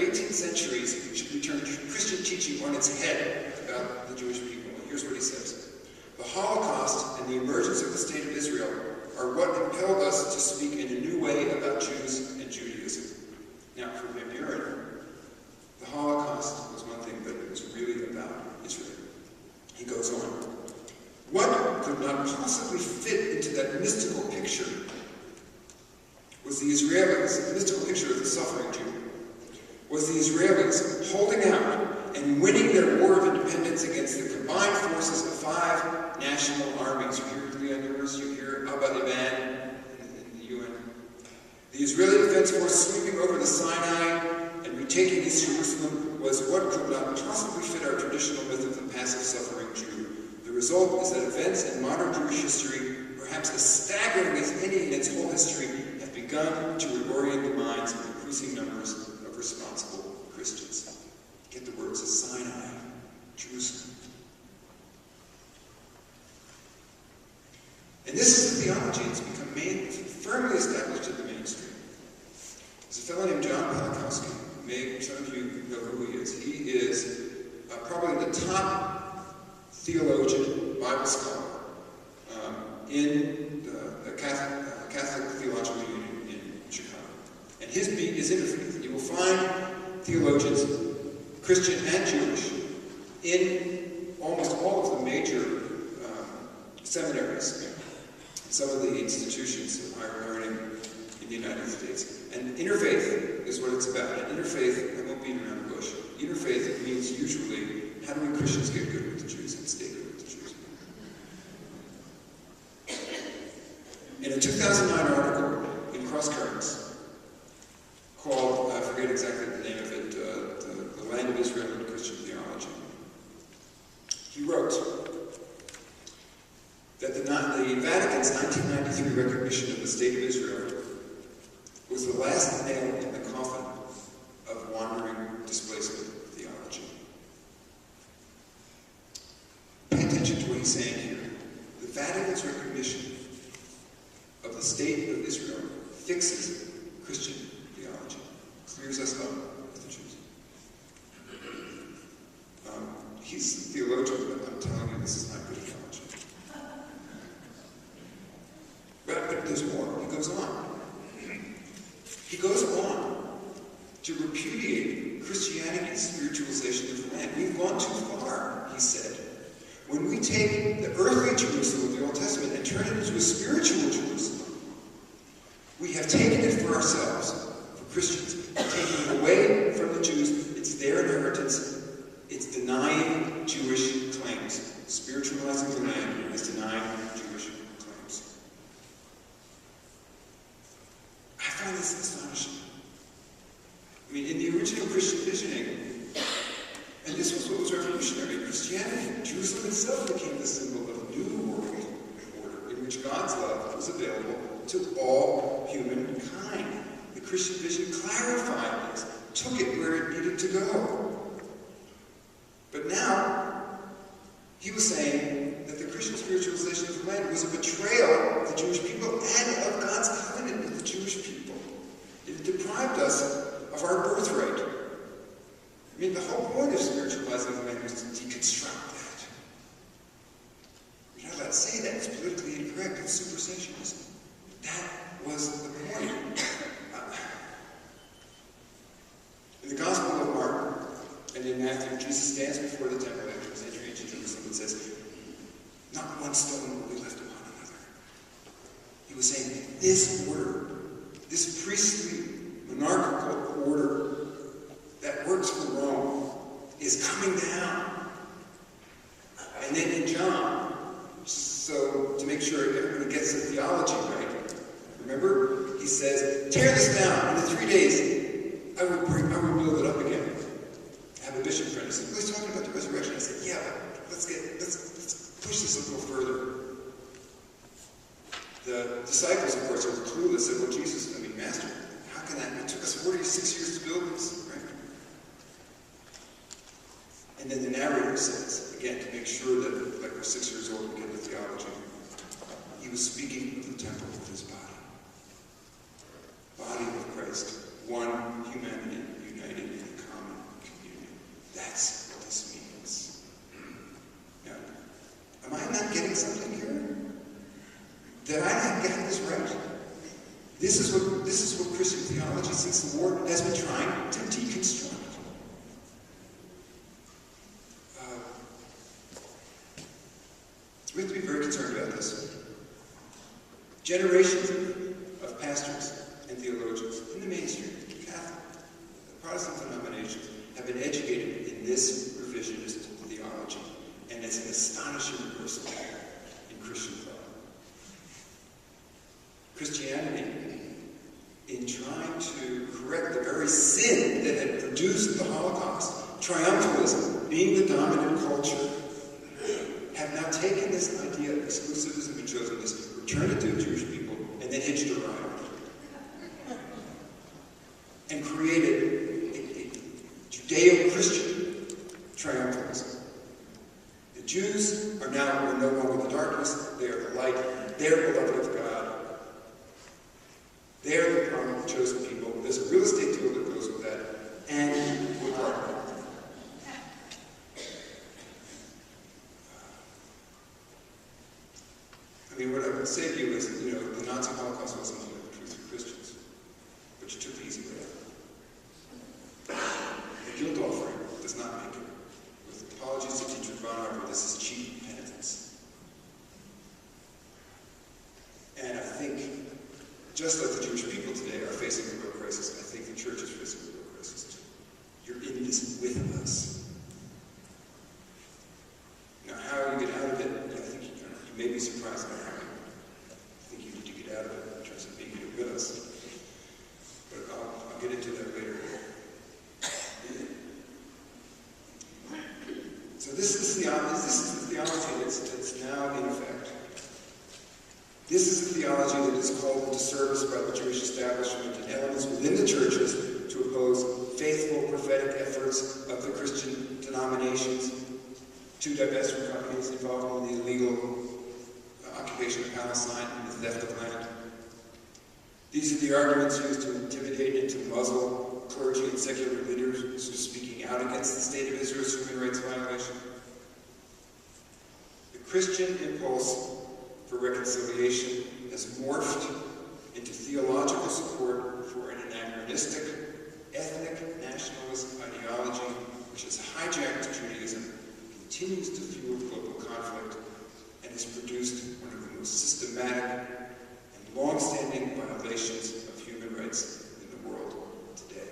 18 centuries should turn Christian teaching on its head about the Jewish people. Here's what he says. The Holocaust and the emergence of the State of Israel are what impelled us to speak in a new way about Jews and Judaism. Now, for Van Buren, the Holocaust was one thing, but it was really about Israel. He goes on. What could not possibly fit into that mystical picture was the Israelis, the mystical picture of the suffering Jew, was the Israelis holding out and winning their war of independence against the combined forces of 5 national armies. You hear Leon Yours, you hear Abba Eban in the UN. The Israeli Defense Force sweeping over the Sinai and retaking East Jerusalem was what could not possibly fit our traditional myth of the passive suffering Jew. The result is that events in modern Jewish history, perhaps as staggering as any in its whole history, have begun to reorient the minds of increasing numbers of responsible Christians. Get the words of Sinai, Jerusalem. And this is the theology that's become firmly established in the mainstream. There's a fellow named John Palikowski. Some of you know who he is. He is probably the top theologian, Bible scholar in the Catholic Theological Union in Chicago. And his beat is interfaith. You will find theologians, Christian and Jewish, in almost all of the major seminaries, some of the institutions of higher learning in the United States. And interfaith is what it's about. And interfaith, I won't beat around the bush, interfaith means usually, how do we Christians get good with the Jews and stay good with the Jews? In a 2009 article in Cross Currents called, I forget exactly the name of it, The Land of Israel and Christian Theology, he wrote that the Vatican's 1993 recognition of the State of Israel was the last nail in the coffin of wandering displacement theology. Pay attention to what he's saying here. The Vatican's recognition of the State of Israel fixes Christian theology, clears us up with the Jews. He's a theologian, but I'm telling you, this is not good theology. But there's more. He goes on. He goes on to repudiate Christianity's spiritualization of the land. We've gone too far, he said. When we take the earthly Jerusalem of the Old Testament and turn it into a spiritual Jerusalem, we have taken it for ourselves, for Christians, taking it away from the Jews. It's their inheritance. It's denying Jewish claims. Spiritualizing the land is denying Jewish claims. I find this astonishing. I mean, in the original Christian visioning, and this was what was revolutionary in Christianity, Jerusalem itself became the symbol of a new world order in which God's love was available to all humankind. The Christian vision clarified this, took it where it needed to go. But now, he was saying that the Christian spiritualization of the land was a betrayal of the Jewish people and of God's covenant with the Jewish people. It deprived us of our birthright. I mean, the whole point of spiritualizing the land was to deconstruct that. You're not allowed to say that. It's politically incorrect. It's supersessionism. That was the point. In the Gospel of Mark and in Matthew, Jesus stands before the temple after his entry into Jerusalem and says, "Not one stone will be left upon another." He was saying, this order, this priestly, monarchical order that works for Rome is coming down. And then in John, so to make sure everybody gets the theology right, remember, he says, "Tear this down. In the 3 days, I will build it up again." I have a bishop friend who said, "Well, he's talking about the resurrection." I said, "Yeah, but let's push this a little further." The disciples, of course, are clueless. Said, "Well, Jesus, Master, how can that? It took us 46 years to build this, right?" And then the narrator says, again, to make sure that, like we're 6 years old, we get the theology, he was speaking of the temple of his body. Body of Christ, one humanity united in This is what Christian theology since the war has been trying to deconstruct. We have to be very concerned about this. Generations of pastors and theologians in the mainstream, Catholic, Protestant denominations, have been educated in this revisionist theology, and it's an astonishing reversal in Christian thought. Christianity, in trying to correct the very sin that had produced the Holocaust, triumphalism being the dominant culture, have now taken this idea of exclusivism and chosen this, returned it to the Jewish people, and then hitched a ride and created a Judeo-Christian triumphalism. The Jews are no longer the darkness, they are the light, they are beloved of God. They are the promised chosen people. There's a real estate deal that goes with that, and we're part of it. I mean, what I would say to you is, the Nazi Holocaust wasn't the truth for Christians, but you took the easy way out. The guilt offering does not make it. With apologies to Dietrich Bonhoeffer, this is cheap penitence. And I think, just like the Jewish people today are facing a real crisis, I think the church is facing a real crisis too. You're in this with us. Now, how you get out of it, I think you may be surprised by how I think you need to get out of it in terms of being here with us. But I'll get into that later. So this is the theology that's now in effect. This is the theology that is called into service by the Jewish establishment and elements within the churches to oppose faithful prophetic efforts of the Christian denominations to divest from companies involved in the illegal occupation of Palestine and the theft of land. These are the arguments used to intimidate and to muzzle clergy and secular leaders who are speaking out against the state of Israel's human rights violation. The Christian impulse for reconciliation has morphed into theological support for an anachronistic, ethnic nationalist ideology which has hijacked Judaism, continues to fuel global conflict, and has produced one of the most systematic and long-standing violations of human rights in the world today.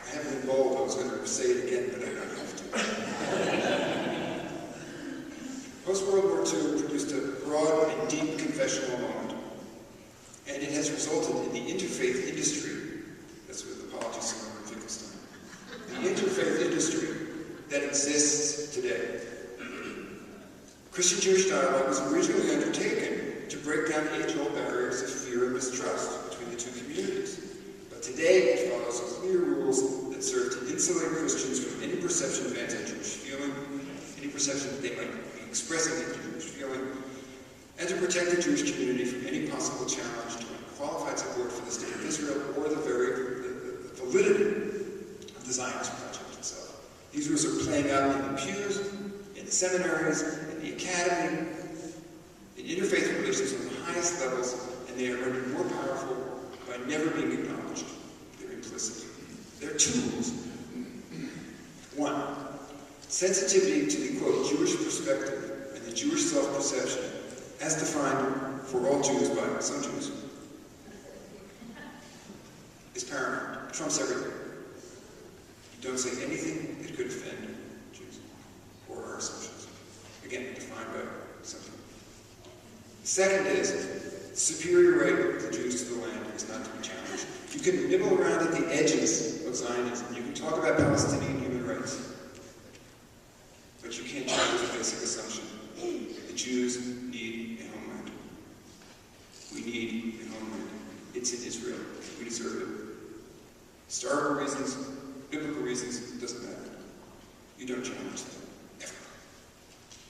I have it in bold. I was going to say it again, but I don't have to. Post-World War II produced a broad and deep confessional moment, and it has resulted in the interfaith industry. That's with apologies to Martin Finkelstein. The interfaith industry that exists today. Christian-Jewish dialogue was originally undertaken to break down age-old barriers of fear and mistrust between the two communities. But today it follows clear rules that serve to insulate Christians from any perception of anti-Jewish feeling, any perception that they might be expressing anti-Jewish feeling, and to protect the Jewish community from any possible challenge to unqualified support for the state of Israel or the validity of the Zionist project itself. These rules are playing out in the pews, in the seminaries, in the academy, in interfaith relations on the highest levels, and they are rendered more powerful by never being acknowledged. They're implicit. There are two rules. One, sensitivity to the, quote, Jewish perspective and the Jewish self-perception as defined for all Jews by some Jews is paramount. Trumps everything. You don't say anything that could offend Jews or our assumptions. Again, defined by something. The second is the superior right of the Jews to the land is not to be challenged. You can nibble around at the edges of Zionism. You can talk about Palestinian human rights, but you can't challenge